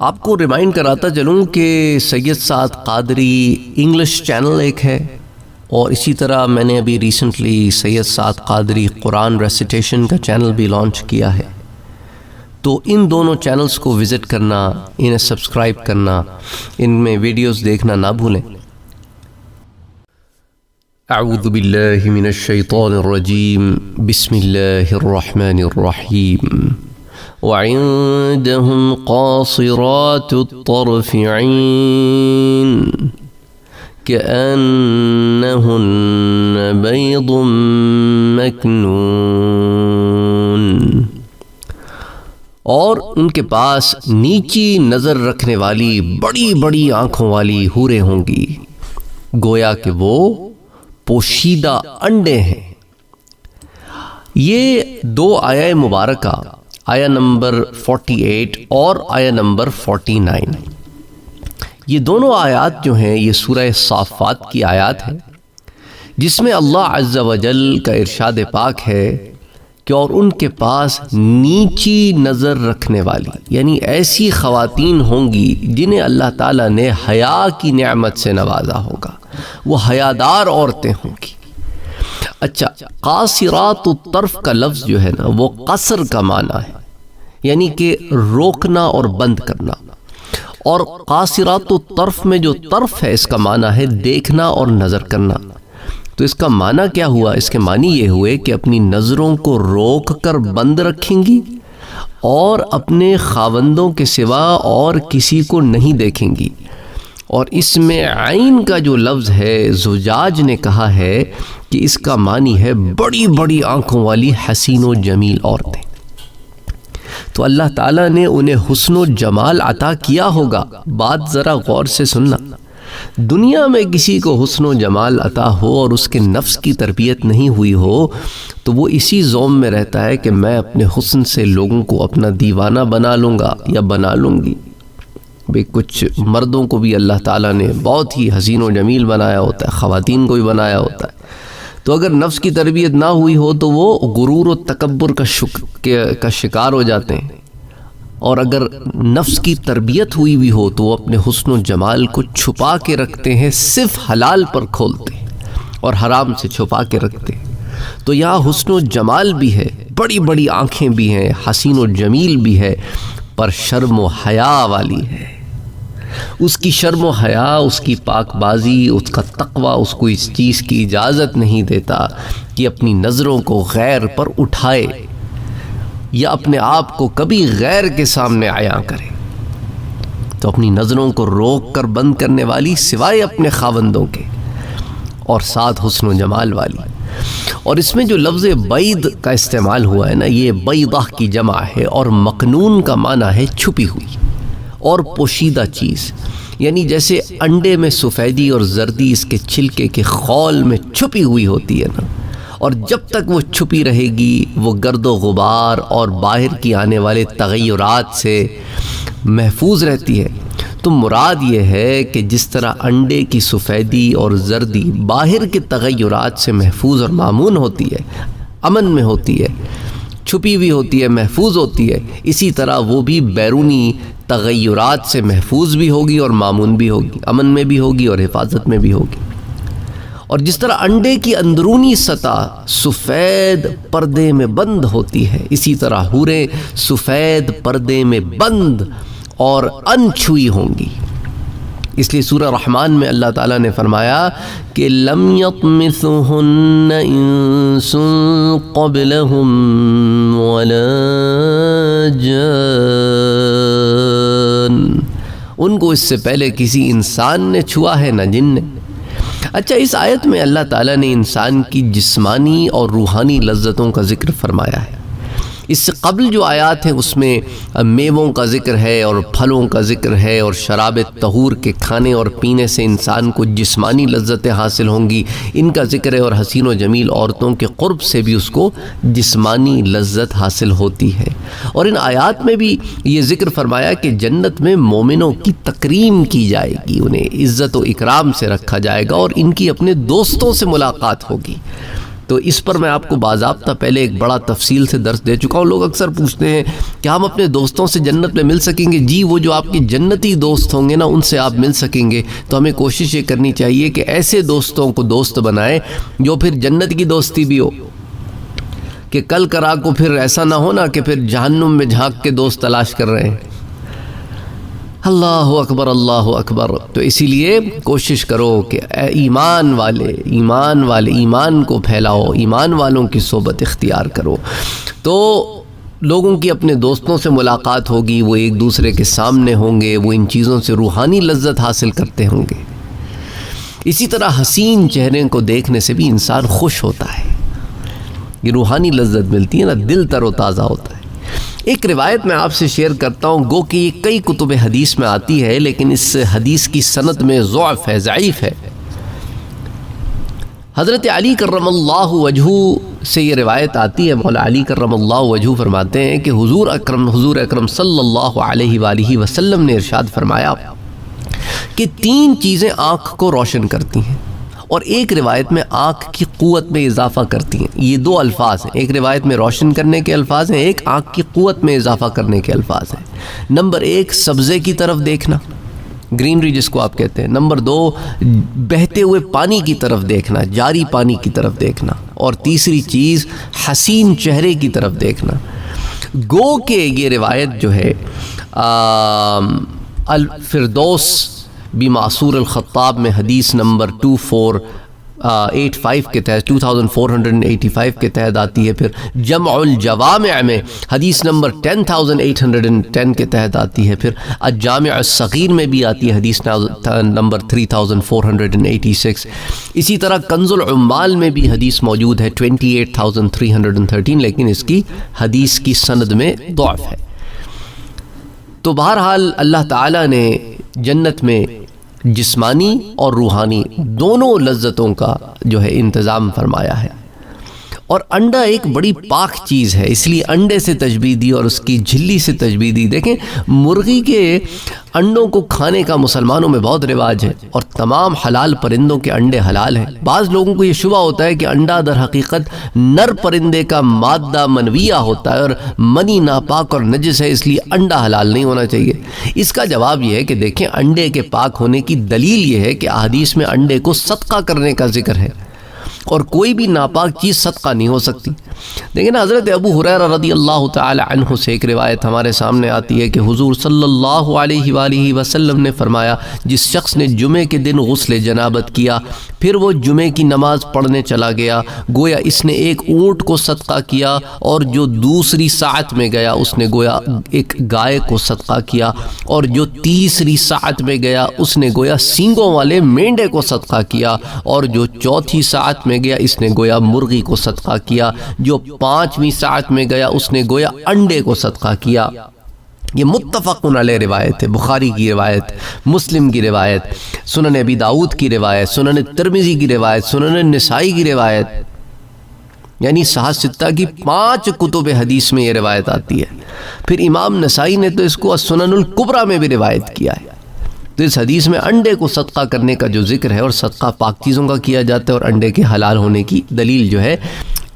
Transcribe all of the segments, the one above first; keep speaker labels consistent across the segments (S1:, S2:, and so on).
S1: آپ کو ریمائنڈ کراتا چلوں کہ سید سعد قادری انگلش چینل ایک ہے، اور اسی طرح میں نے ابھی ریسنٹلی سید سعد قادری قرآن ریسیٹیشن کا چینل بھی لانچ کیا ہے، تو ان دونوں چینلز کو وزٹ کرنا، انہیں سبسکرائب کرنا، ان میں ویڈیوز دیکھنا نہ بھولیں۔ اعوذ باللہ من الشیطان الرجیم، بسم اللہ الرحمن الرحیم۔ وعندهم قاصرات الطرف عین كأنهن بيض مكنون، اور ان کے پاس نیچی نظر رکھنے والی بڑی بڑی آنکھوں والی حوریں ہوں گی، گویا کہ وہ پوشیدہ انڈے ہیں۔ یہ دو آیہ مبارکہ، آیہ نمبر 48 اور آیہ نمبر 49، یہ دونوں آیات جو ہیں یہ سورہ صافات کی آیات ہیں، جس میں اللہ عز و جل کا ارشاد پاک ہے کہ اور ان کے پاس نیچی نظر رکھنے والی، یعنی ایسی خواتین ہوں گی جنہیں اللہ تعالیٰ نے حیا کی نعمت سے نوازا ہوگا، وہ حیادار عورتیں ہوں گی۔ اچھا، قاصرات الطرف کا لفظ جو ہے نا وہ قصر کا معنی ہے، یعنی کہ روکنا اور بند کرنا، اور قاصرات الطرف میں جو طرف ہے اس کا معنی ہے دیکھنا اور نظر کرنا۔ تو اس کا معنی کیا ہوا؟ اس کے معنی یہ ہوئے کہ اپنی نظروں کو روک کر بند رکھیں گی اور اپنے خاوندوں کے سوا اور کسی کو نہیں دیکھیں گی۔ اور اس میں عین کا جو لفظ ہے زجاج نے کہا ہے کہ اس کا معنی ہے بڑی بڑی آنکھوں والی حسین و جمیل عورتیں۔ تو اللہ تعالیٰ نے انہیں حسن و جمال عطا کیا ہوگا۔ بات ذرا غور سے سننا، دنیا میں کسی کو حسن و جمال عطا ہو اور اس کے نفس کی تربیت نہیں ہوئی ہو تو وہ اسی زوم میں رہتا ہے کہ میں اپنے حسن سے لوگوں کو اپنا دیوانہ بنا لوں گا یا بنا لوں گی۔ بھئی کچھ مردوں کو بھی اللہ تعالیٰ نے بہت ہی حسین و جمیل بنایا ہوتا ہے، خواتین کو بھی بنایا ہوتا ہے، تو اگر نفس کی تربیت نہ ہوئی ہو تو وہ غرور و تکبر کا شکار ہو جاتے ہیں، اور اگر نفس کی تربیت ہوئی بھی ہو تو وہ اپنے حسن و جمال کو چھپا کے رکھتے ہیں، صرف حلال پر کھولتے ہیں اور حرام سے چھپا کے رکھتے ہیں۔ تو یہاں حسن و جمال بھی ہے، بڑی بڑی آنکھیں بھی ہیں، حسین و جمیل بھی ہے، پر شرم و حیا والی ہے۔ اس کی شرم و حیا، اس کی پاک بازی، اس کا تقوی اس کو اس چیز کی اجازت نہیں دیتا کہ اپنی نظروں کو غیر پر اٹھائے یا اپنے آپ کو کبھی غیر کے سامنے عیاں کرے۔ تو اپنی نظروں کو روک کر بند کرنے والی سوائے اپنے خاوندوں کے، اور ساتھ حسن و جمال والی۔ اور اس میں جو لفظ بید کا استعمال ہوا ہے نا، یہ بیضہ کی جمع ہے، اور مکنون کا معنی ہے چھپی ہوئی اور پوشیدہ چیز، یعنی جیسے انڈے میں سفیدی اور زردی اس کے چھلکے کے خول میں چھپی ہوئی ہوتی ہے نا، اور جب تک وہ چھپی رہے گی وہ گرد و غبار اور باہر کی آنے والے تغیرات سے محفوظ رہتی ہے۔ تو مراد یہ ہے کہ جس طرح انڈے کی سفیدی اور زردی باہر کے تغیرات سے محفوظ اور مامون ہوتی ہے، امن میں ہوتی ہے، چھپی ہوئی ہوتی ہے، محفوظ ہوتی ہے، اسی طرح وہ بھی بیرونی تغیرات سے محفوظ بھی ہوگی اور مامون بھی ہوگی، امن میں بھی ہوگی اور حفاظت میں بھی ہوگی۔ اور جس طرح انڈے کی اندرونی سطح سفید پردے میں بند ہوتی ہے، اسی طرح حوریں سفید پردے میں بند اور انچھوئی ہوں گی۔ اس لیے سورہ رحمان میں اللہ تعالیٰ نے فرمایا کہ لم یطمثہن انس قبلہم ولا جان، ان کو اس سے پہلے کسی انسان نے چھوا ہے نہ جن نے۔ اچھا، اس آیت میں اللہ تعالیٰ نے انسان کی جسمانی اور روحانی لذتوں کا ذکر فرمایا ہے۔ اس سے قبل جو آیات ہیں اس میں میووں کا ذکر ہے اور پھلوں کا ذکر ہے اور شراب طہور کے کھانے اور پینے سے انسان کو جسمانی لذتیں حاصل ہوں گی، ان کا ذکر ہے، اور حسین و جمیل عورتوں کے قرب سے بھی اس کو جسمانی لذت حاصل ہوتی ہے۔ اور ان آیات میں بھی یہ ذکر فرمایا کہ جنت میں مومنوں کی تکریم کی جائے گی، انہیں عزت و اکرام سے رکھا جائے گا اور ان کی اپنے دوستوں سے ملاقات ہوگی۔ تو اس پر میں آپ کو باضابطہ پہلے ایک بڑا تفصیل سے درس دے چکا ہوں. لوگ اکثر پوچھتے ہیں کہ ہم اپنے دوستوں سے جنت میں مل سکیں گے؟ جی، وہ جو آپ کے جنتی دوست ہوں گے نا، ان سے آپ مل سکیں گے. تو ہمیں کوشش یہ کرنی چاہیے کہ ایسے دوستوں کو دوست بنائیں جو پھر جنت کی دوستی بھی ہو، کہ کل کرا کو پھر ایسا نہ ہو نا کہ پھر جہنم میں جھانک کے دوست تلاش کر رہے ہیں. اللہ اکبر، اللہ اکبر. تو اسی لیے کوشش کرو کہ ایمان والے ایمان کو پھیلاؤ، ایمان والوں کی صحبت اختیار کرو. تو لوگوں کی اپنے دوستوں سے ملاقات ہوگی، وہ ایک دوسرے کے سامنے ہوں گے، وہ ان چیزوں سے روحانی لذت حاصل کرتے ہوں گے. اسی طرح حسین چہرے کو دیکھنے سے بھی انسان خوش ہوتا ہے، یہ روحانی لذت ملتی ہے نا، دل تر و تازہ ہوتا ہے. ایک روایت میں آپ سے شیئر کرتا ہوں، گو کہ یہ کئی کتب حدیث میں آتی ہے لیکن اس حدیث کی سند میں ضعف ہے، ضعیف ہے. حضرت علی کرم اللہ وجہہ سے یہ روایت آتی ہے. مولا علی کرم اللہ وجہہ فرماتے ہیں کہ حضور اکرم صلی اللہ علیہ وآلہ وسلم نے ارشاد فرمایا کہ 3 چیزیں آنکھ کو روشن کرتی ہیں، اور ایک روایت میں آنکھ کی قوت میں اضافہ کرتی ہیں. یہ 2 الفاظ ہیں، ایک روایت میں روشن کرنے کے الفاظ ہیں، ایک آنکھ کی قوت میں اضافہ کرنے کے الفاظ ہیں. نمبر 1 سبزے کی طرف دیکھنا، گرینری جس کو آپ کہتے ہیں. نمبر 2 بہتے ہوئے پانی کی طرف دیکھنا، جاری پانی کی طرف دیکھنا. اور تیسری چیز حسین چہرے کی طرف دیکھنا. گو کہ یہ روایت جو ہے الفردوس بمعصور الخطاب میں حدیث نمبر 2485 کے تحت 2485 کے تحت آتی ہے. پھر جمع الجوامع میں حدیث نمبر 10810 کے تحت آتی ہے. پھر الجامع الصغیر میں بھی آتی ہے حدیث نمبر 3486. اسی طرح کنز العمال میں بھی حدیث موجود ہے 28313، لیکن اس کی حدیث کی سند میں ضعف ہے. تو بہرحال اللہ تعالیٰ نے جنت میں جسمانی اور روحانی دونوں لذتوں کا جو ہے انتظام فرمایا ہے. اور انڈا ایک بڑی پاک چیز ہے، اس لیے انڈے سے تشبیہ دی اور اس کی جھلی سے تشبیہ دی. دیکھیں مرغی کے انڈوں کو کھانے کا مسلمانوں میں بہت رواج ہے، اور تمام حلال پرندوں کے انڈے حلال ہیں. بعض لوگوں کو یہ شبہ ہوتا ہے کہ انڈا در حقیقت نر پرندے کا مادہ منویہ ہوتا ہے اور منی ناپاک اور نجس ہے، اس لیے انڈا حلال نہیں ہونا چاہیے. اس کا جواب یہ ہے کہ دیکھیں انڈے کے پاک ہونے کی دلیل یہ ہے کہ احادیث میں انڈے کو صدقہ کرنے کا ذکر ہے، اور کوئی بھی ناپاک چیز صدقہ نہیں ہو سکتی. لیکن حضرت ابو ہریرہ رضی اللہ تعالی عنہ سے ایک روایت ہمارے سامنے آتی ہے کہ حضور صلی اللہ علیہ وآلہ وسلم نے فرمایا، جس شخص نے جمعے کے دن غسل جنابت کیا پھر وہ جمعے کی نماز پڑھنے چلا گیا، گویا اس نے ایک اونٹ کو صدقہ کیا، اور جو دوسری ساعت میں گیا اس نے گویا ایک گائے کو صدقہ کیا، اور جو تیسری ساعت میں گیا اس نے گویا سینگوں والے مینڈے کو صدقہ کیا، اور جو چوتھی ساعت میں گیا اس نے گویا مرغی کو صدقہ کیا، جو 5ویں ساعت میں گیا اس نے گویا انڈے کو صدقہ کیا. یہ متفق علیہ روایت ہے، بخاری کی روایت، مسلم کی روایت، سنن ابی داؤد کی روایت، سنن ترمذی کی روایت، سنن نسائی کی روایت، یعنی صحاح ستہ کی 5 کتب حدیث میں یہ روایت آتی ہے. پھر امام نسائی نے تو اس کو سنن الکبریٰ میں بھی روایت کیا ہے. تو اس حدیث میں انڈے کو صدقہ کرنے کا جو ذکر ہے، اور صدقہ پاک چیزوں کا کیا جاتا ہے، اور انڈے کے حلال ہونے کی دلیل جو ہے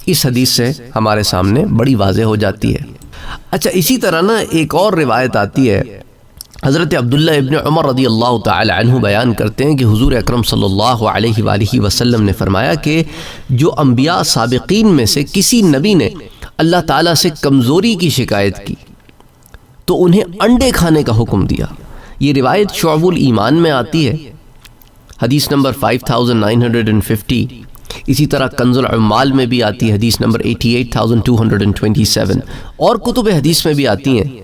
S1: اس حدیث سے ہمارے سامنے بڑی واضح ہو جاتی ہے. اچھا اسی طرح نا ایک اور روایت آتی ہے، حضرت عبداللہ ابن عمر رضی اللہ تعالی عنہ بیان کرتے ہیں کہ حضور اکرم صلی اللہ علیہ وآلہ وسلم نے فرمایا کہ جو انبیاء سابقین میں سے کسی نبی نے اللہ تعالیٰ سے کمزوری کی شکایت کی تو انہیں انڈے کھانے کا حکم دیا. یہ روایت شعب الایمان میں آتی ہے، حدیث نمبر 5950. اسی طرح کنز العمال میں بھی آتی ہے، حدیث نمبر 88227، اور کتب حدیث میں بھی آتی ہیں.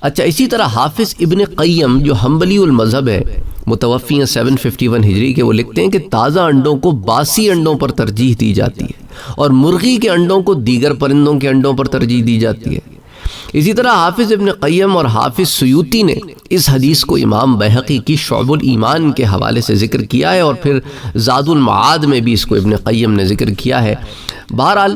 S1: اچھا اسی طرح حافظ ابن قیم جو حنبلی المذہب ہے، متوفی ہیں 751 ہجری کے، وہ لکھتے ہیں کہ تازہ انڈوں کو باسی انڈوں پر ترجیح دی جاتی ہے، اور مرغی کے انڈوں کو دیگر پرندوں کے انڈوں پر ترجیح دی جاتی ہے. اسی طرح حافظ ابن قیم اور حافظ سیوطی نے اس حدیث کو امام بیہقی کی شعب الایمان کے حوالے سے ذکر کیا ہے، اور پھر زاد المعاد میں بھی اس کو ابن قیم نے ذکر کیا ہے. بہرحال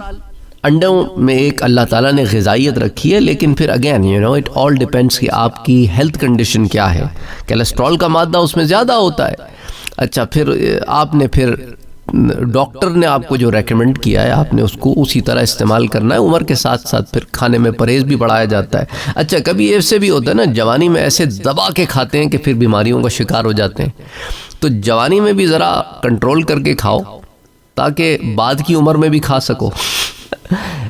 S1: انڈوں میں ایک اللہ تعالیٰ نے غذائیت رکھی ہے، لیکن پھر اگین اٹ آل ڈیپینڈس کہ آپ کی ہیلتھ کنڈیشن کیا ہے. کولیسٹرول کا مادہ اس میں زیادہ ہوتا ہے. اچھا پھر آپ نے پھر ڈاکٹر نے آپ کو جو ریکمینڈ کیا ہے آپ نے اس کو اسی طرح استعمال کرنا ہے. عمر کے ساتھ ساتھ پھر کھانے میں پرہیز بھی بڑھایا جاتا ہے. اچھا کبھی ایسے بھی ہوتا ہے نا جوانی میں ایسے دبا کے کھاتے ہیں کہ پھر بیماریوں کا شکار ہو جاتے ہیں. تو جوانی میں بھی ذرا کنٹرول کر کے کھاؤ تاکہ بعد کی عمر میں بھی کھا سکو.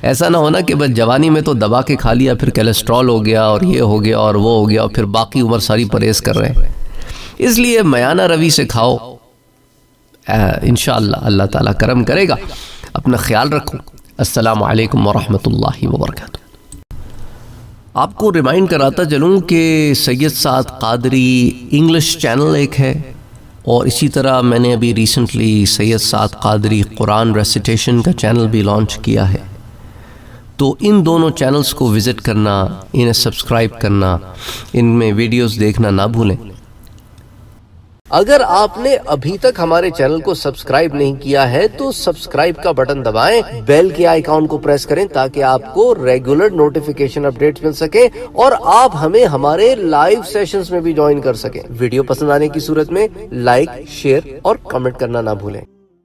S1: ایسا نہ ہونا کہ بس جوانی میں تو دبا کے کھا لیا پھر کولیسٹرول ہو گیا اور یہ ہو گیا اور وہ ہو گیا اور پھر باقی عمر ساری پرہیز کر رہے ہیں. اس لیے میانہ روی سے کھاؤ, انشاءاللہ اللہ تعالیٰ کرم کرے گا. اپنا خیال رکھو. السلام علیکم ورحمۃ اللہ وبرکاتہ. آپ کو ریمائنڈ کراتا چلوں کہ سید سعد قادری انگلش چینل ایک ہے, اور اسی طرح میں نے ابھی ریسنٹلی سید سعد قادری قرآن ریسیٹیشن کا چینل بھی لانچ کیا ہے. تو ان دونوں چینلز کو وزٹ کرنا, انہیں سبسکرائب کرنا, ان میں ویڈیوز دیکھنا نہ بھولیں. اگر آپ نے ابھی تک ہمارے چینل کو سبسکرائب نہیں کیا ہے تو سبسکرائب کا بٹن دبائیں, بیل کے آئیکن کو پریس کریں تاکہ آپ کو ریگولر نوٹیفیکیشن اپڈیٹس مل سکے اور آپ ہمیں ہمارے لائیو سیشنز میں بھی جوائن کر سکیں. ویڈیو پسند آنے کی صورت میں لائک, شیئر اور کمنٹ کرنا نہ بھولیں.